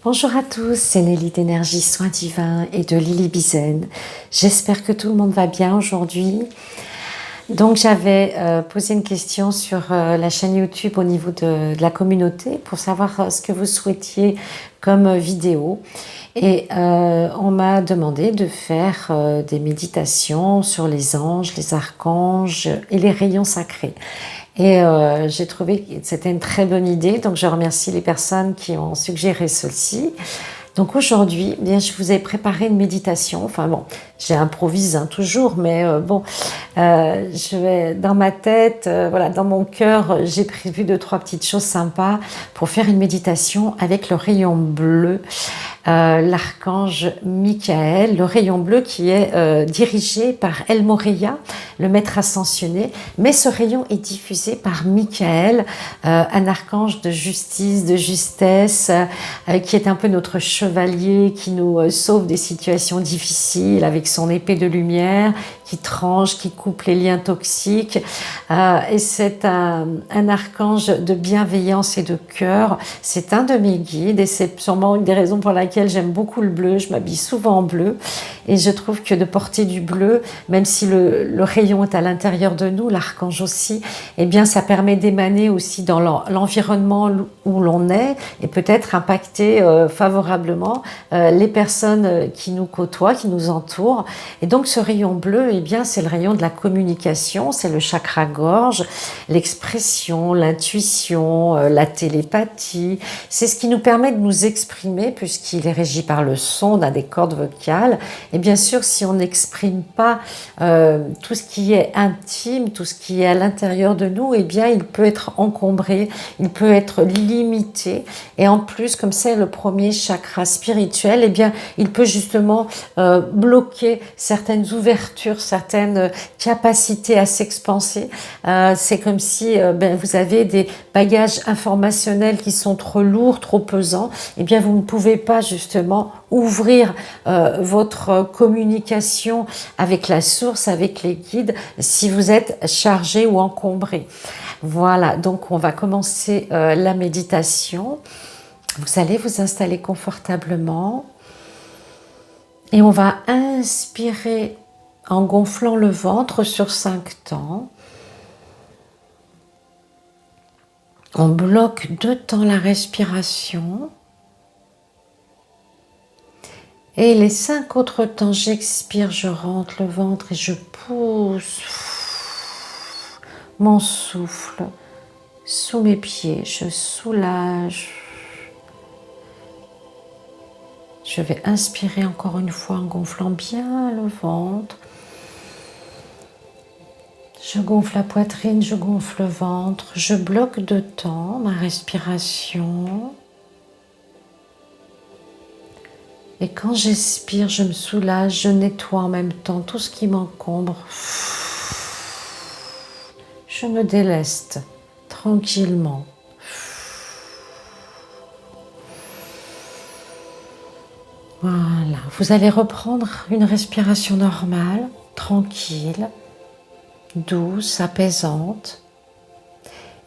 Bonjour à tous, c'est Nelly d'Énergie Soins Divins et de Lily Bizen. J'espère que tout le monde va bien aujourd'hui. Donc j'avais posé une question sur la chaîne YouTube au niveau de la communauté pour savoir ce que vous souhaitiez comme vidéo. Et on m'a demandé de faire des méditations sur les anges, les archanges et les rayons sacrés. Et j'ai trouvé que c'était une très bonne idée, donc je remercie les personnes qui ont suggéré ceci. Donc aujourd'hui, bien, je vous ai préparé une méditation. Enfin bon, j'ai improvisé toujours, mais dans ma tête, voilà, dans mon cœur, j'ai prévu 2-3 petites choses sympas pour faire une méditation avec le rayon bleu, l'archange Michael, le rayon bleu qui est dirigé par El Morya, le maître ascensionné, mais ce rayon est diffusé par Michael, un archange de justice, de justesse, qui est un peu notre chevalier, qui nous sauve des situations difficiles avec son épée de lumière, qui tranche, qui coupe les liens toxiques. Et c'est un archange de bienveillance et de cœur. C'est un de mes guides et c'est sûrement une des raisons pour laquelle j'aime beaucoup le bleu. Je m'habille souvent en bleu et je trouve que de porter du bleu, même si le rayon est à l'intérieur de nous, l'archange aussi, eh bien ça permet d'émaner aussi dans l'environnement où l'on est et peut-être impacter favorablement les personnes qui nous côtoient, qui nous entourent. Et donc ce rayon bleu, eh bien c'est le rayon de la communication, c'est le chakra gorge, l'expression, l'intuition, la télépathie. C'est ce qui nous permet de nous exprimer puisqu'il est régi par le son, on a des cordes vocales. Et bien sûr, si on n'exprime pas tout ce qui est intime, tout ce qui est à l'intérieur de nous, eh bien il peut être encombré, il peut être limité. Et en plus, comme c'est le premier chakra spirituel, eh bien il peut justement bloquer certaines ouvertures, certaines capacités à s'expanser. C'est comme si vous avez des bagages informationnels qui sont trop lourds, trop pesants. Eh bien, vous ne pouvez pas justement ouvrir votre communication avec la source, avec les guides, si vous êtes chargé ou encombré. Voilà, donc on va commencer la méditation. Vous allez vous installer confortablement. Et on va inspirer en gonflant le ventre sur 5 temps. On bloque 2 temps la respiration. Et les 5 autres temps, j'expire, je rentre le ventre et je pousse mon souffle sous mes pieds. Je soulage. Je vais inspirer encore une fois en gonflant bien le ventre. Je gonfle la poitrine, je gonfle le ventre. Je bloque 2 temps ma respiration. Et quand j'expire, je me soulage, je nettoie en même temps tout ce qui m'encombre. Je me déleste tranquillement. Voilà, vous allez reprendre une respiration normale, tranquille, douce, apaisante.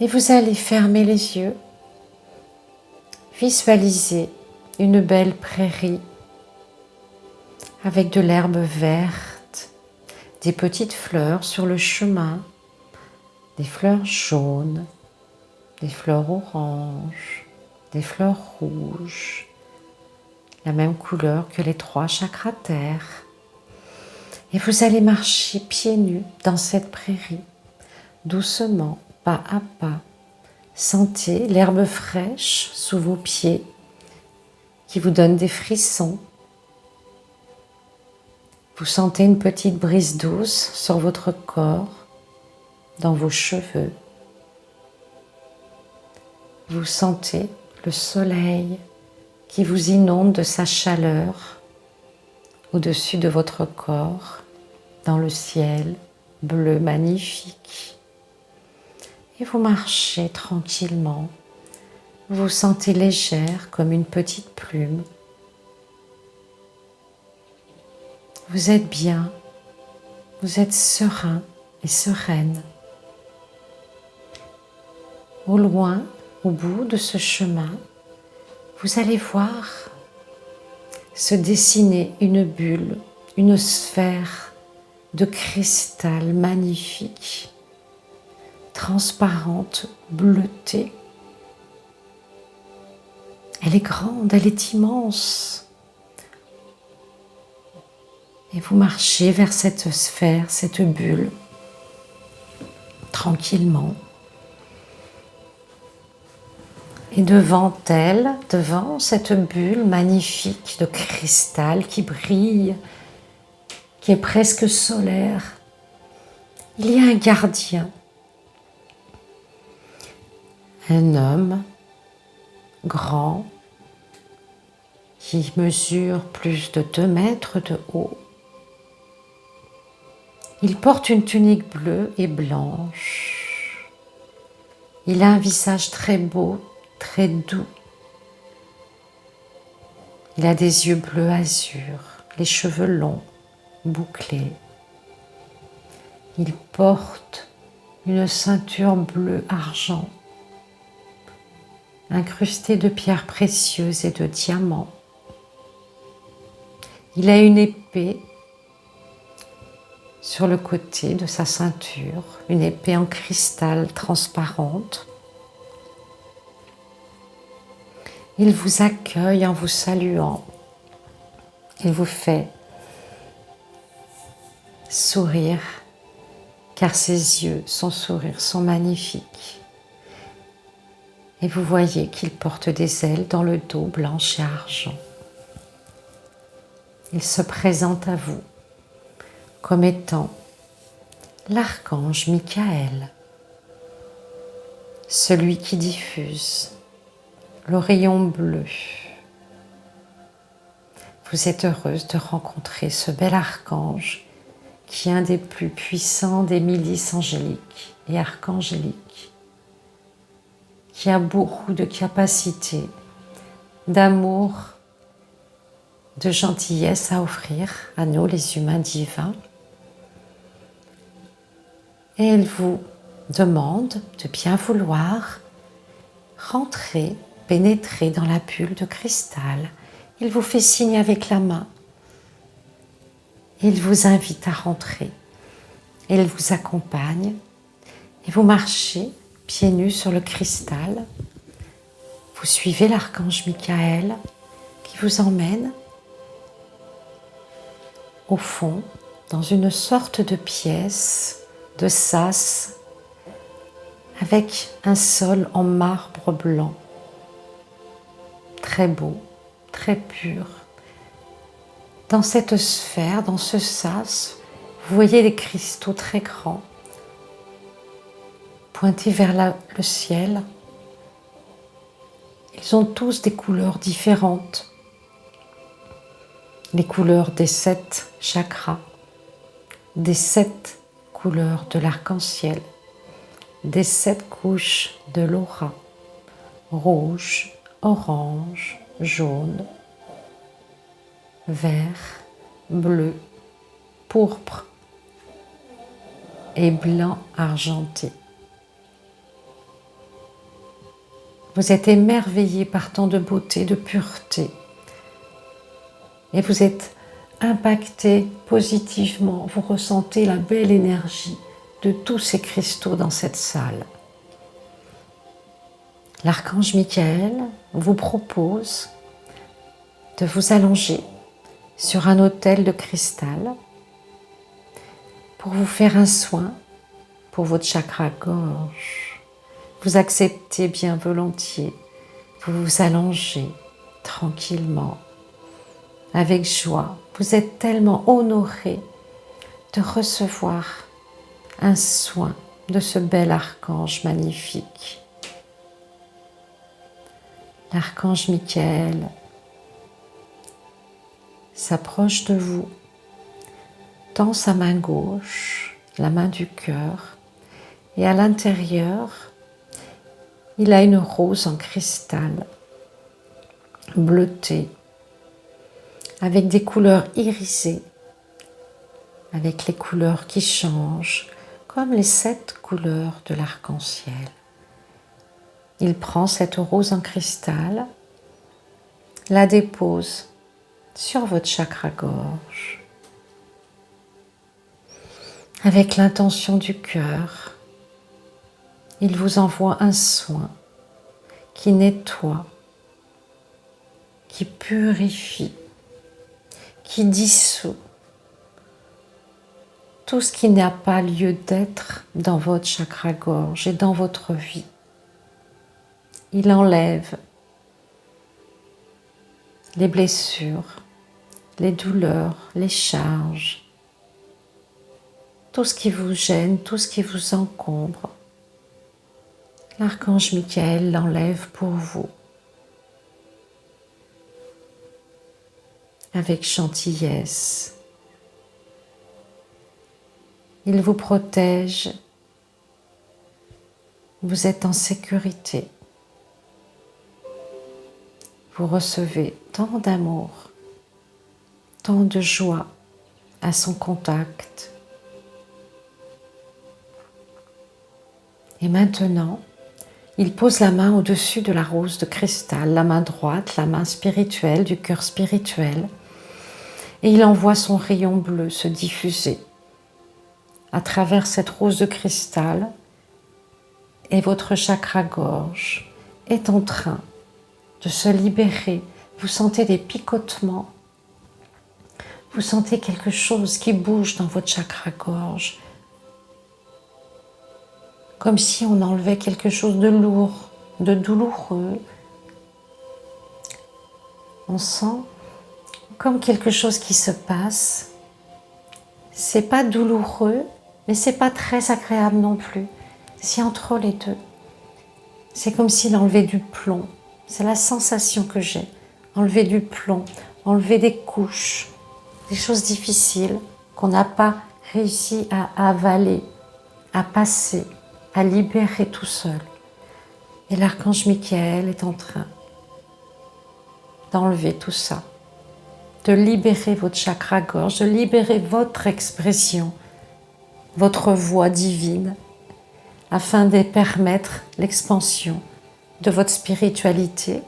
Et vous allez fermer les yeux, visualiser une belle prairie avec de l'herbe verte, des petites fleurs sur le chemin, des fleurs jaunes, des fleurs oranges, des fleurs rouges, la même couleur que les 3 chakras terre. Et vous allez marcher pieds nus dans cette prairie, doucement, pas à pas. Sentez l'herbe fraîche sous vos pieds qui vous donne des frissons. Vous sentez une petite brise douce sur votre corps, dans vos cheveux. Vous sentez le soleil qui vous inonde de sa chaleur au-dessus de votre corps, dans le ciel bleu magnifique. Et vous marchez tranquillement. Vous vous sentez légère comme une petite plume. Vous êtes bien, vous êtes serein et sereine. Au loin, au bout de ce chemin, vous allez voir se dessiner une bulle, une sphère de cristal magnifique, transparente, bleutée. Elle est grande, elle est immense. Et vous marchez vers cette sphère, cette bulle, tranquillement. Et devant elle, devant cette bulle magnifique de cristal qui brille, qui est presque solaire, il y a un gardien, un homme grand qui mesure plus de 2 mètres de haut. Il porte une tunique bleue et blanche. Il a un visage très beau, très doux. Il a des yeux bleu azur, les cheveux longs, bouclés. Il porte une ceinture bleu argent, incrustée de pierres précieuses et de diamants. Il a une épée sur le côté de sa ceinture, une épée en cristal transparente. Il vous accueille en vous saluant. Il vous fait sourire, car ses yeux, son sourire sont magnifiques. Et vous voyez qu'il porte des ailes dans le dos blanche et argent. Il se présente à vous comme étant l'archange Michael, celui qui diffuse le rayon bleu. Vous êtes heureuse de rencontrer ce bel archange qui est un des plus puissants des milices angéliques et archangéliques, qui a beaucoup de capacités, d'amour, de gentillesse à offrir à nous, les humains divins. Et elle vous demande de bien vouloir rentrer, pénétrer dans la bulle de cristal. Il vous fait signe avec la main. Il vous invite à rentrer. Il vous accompagne et vous marchez pieds nus sur le cristal. Vous suivez l'archange Michael qui vous emmène au fond dans une sorte de pièce de sas avec un sol en marbre blanc, très beau, très pur. Dans cette sphère, dans ce sas, vous voyez des cristaux très grands, pointés vers le ciel. Ils ont tous des couleurs différentes, les couleurs des 7 chakras, des 7 couleurs de l'arc-en-ciel, des 7 couches de l'aura, rouge, orange, jaune, vert, bleu, pourpre et blanc argenté. Vous êtes émerveillé par tant de beauté, de pureté, et vous êtes impacté positivement. Vous ressentez la belle énergie de tous ces cristaux dans cette salle. L'archange Michael vous propose de vous allonger sur un autel de cristal pour vous faire un soin pour votre chakra gorge. Vous acceptez bien volontiers, vous vous allongez tranquillement, avec joie. Vous êtes tellement honoré de recevoir un soin de ce bel archange magnifique. L'archange Michael s'approche de vous, tend sa main gauche, la main du cœur, et à l'intérieur, il a une rose en cristal, bleutée, avec des couleurs irisées, avec les couleurs qui changent, comme les 7 couleurs de l'arc-en-ciel. Il prend cette rose en cristal la dépose sur votre chakra-gorge avec l'intention du cœur. Il vous envoie un soin qui nettoie, qui purifie, qui dissout tout ce qui n'a pas lieu d'être dans votre chakra-gorge et dans votre vie. Il enlève les blessures, les douleurs, les charges, tout ce qui vous gêne, tout ce qui vous encombre. L'archange Michael l'enlève pour vous avec gentillesse. Il vous protège. Vous êtes en sécurité. Vous recevez tant d'amour, tant de joie à son contact. Et maintenant, il pose la main au-dessus de la rose de cristal, la main droite, la main spirituelle du cœur spirituel, et il envoie son rayon bleu se diffuser à travers cette rose de cristal, et votre chakra-gorge est en train de se libérer. Vous sentez des picotements, vous sentez quelque chose qui bouge dans votre chakra-gorge, comme si on enlevait quelque chose de lourd, de douloureux. On sent comme quelque chose qui se passe. C'est pas douloureux, mais c'est pas très agréable non plus. C'est entre les deux. C'est comme s'il enlevait du plomb. C'est la sensation que j'ai. Enlever du plomb, enlever des couches, des choses difficiles qu'on n'a pas réussi à avaler, à passer, à libérer tout seul. Et l'archange Michael est en train d'enlever tout ça, de libérer votre chakra-gorge, de libérer votre expression, votre voix divine, afin de permettre l'expansion de votre spiritualité,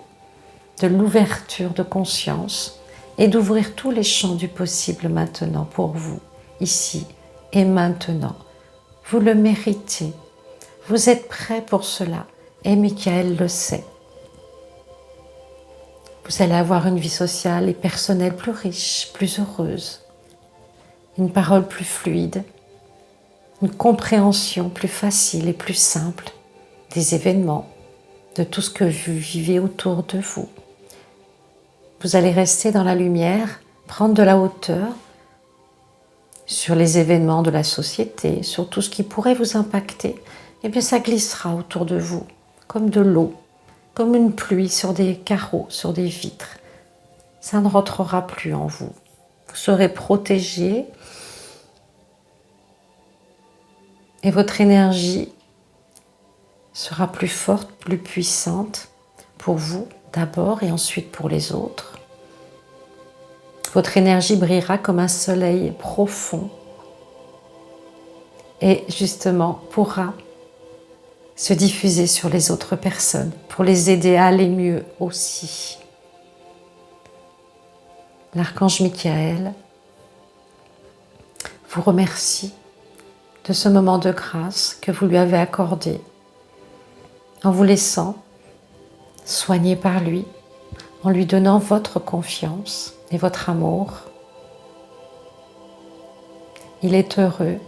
de l'ouverture de conscience et d'ouvrir tous les champs du possible maintenant pour vous, ici et maintenant. Vous le méritez. Vous êtes prêt pour cela et Michael le sait. Vous allez avoir une vie sociale et personnelle plus riche, plus heureuse, une parole plus fluide, une compréhension plus facile et plus simple des événements, de tout ce que vous vivez autour de vous. Vous allez rester dans la lumière, prendre de la hauteur sur les événements de la société, sur tout ce qui pourrait vous impacter. Et bien ça glissera autour de vous, comme de l'eau, comme une pluie sur des carreaux, sur des vitres. Ça ne rentrera plus en vous. Vous serez protégé et votre énergie sera plus forte, plus puissante pour vous d'abord et ensuite pour les autres. Votre énergie brillera comme un soleil profond et justement pourra se diffuser sur les autres personnes pour les aider à aller mieux aussi. L'archange Michael vous remercie de ce moment de grâce que vous lui avez accordé en vous laissant soigner par lui, en lui donnant votre confiance et votre amour. Il est heureux.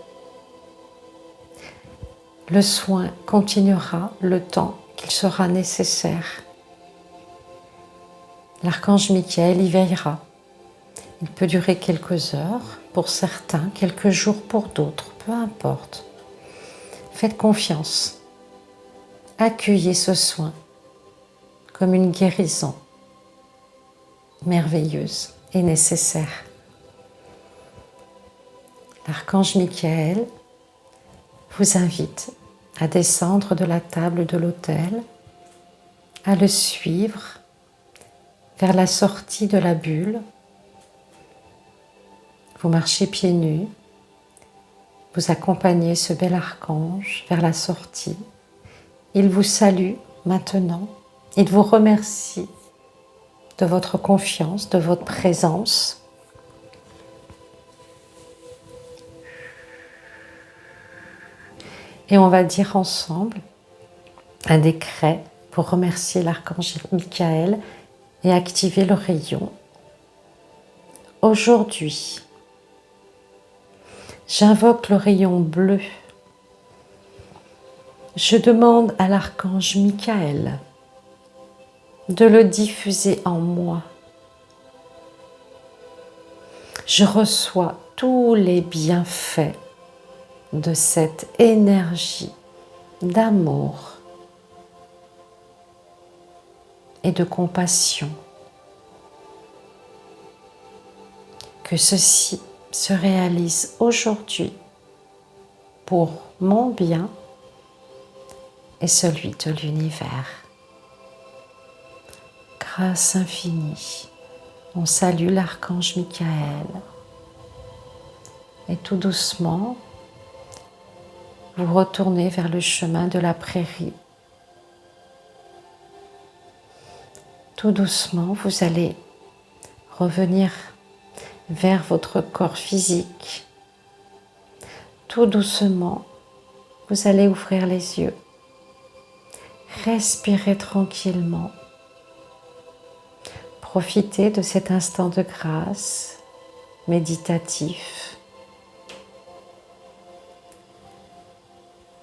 Le soin continuera le temps qu'il sera nécessaire. L'archange Michael y veillera. Il peut durer quelques heures pour certains, quelques jours pour d'autres, peu importe. Faites confiance. Accueillez ce soin comme une guérison merveilleuse et nécessaire. L'archange Michael vous invite à descendre de la table de l'autel, à le suivre vers la sortie de la bulle. Vous marchez pieds nus, vous accompagnez ce bel archange vers la sortie. Il vous salue maintenant, il vous remercie de votre confiance, de votre présence. Et on va dire ensemble un décret pour remercier l'archange Michael et activer le rayon. Aujourd'hui, j'invoque le rayon bleu. Je demande à l'archange Michael de le diffuser en moi. Je reçois tous les bienfaits de cette énergie d'amour et de compassion. Que ceci se réalise aujourd'hui pour mon bien et celui de l'univers. Grâce infinie, on salue l'archange Michael et tout doucement, vous retournez vers le chemin de la prairie. Tout doucement, vous allez revenir vers votre corps physique. Tout doucement, vous allez ouvrir les yeux. Respirez tranquillement. Profitez de cet instant de grâce méditatif.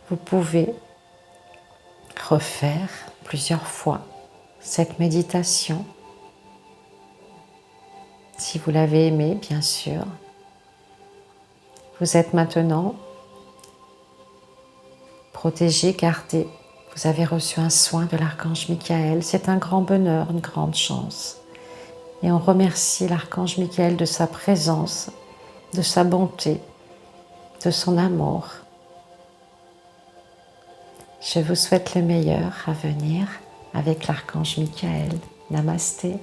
Vous pouvez refaire plusieurs fois cette méditation. Si vous l'avez aimé, bien sûr. Vous êtes maintenant protégé, gardé. Vous avez reçu un soin de l'archange Michael. C'est un grand bonheur, une grande chance. Et on remercie l'archange Michael de sa présence, de sa bonté, de son amour. Je vous souhaite le meilleur à venir avec l'archange Michael. Namasté.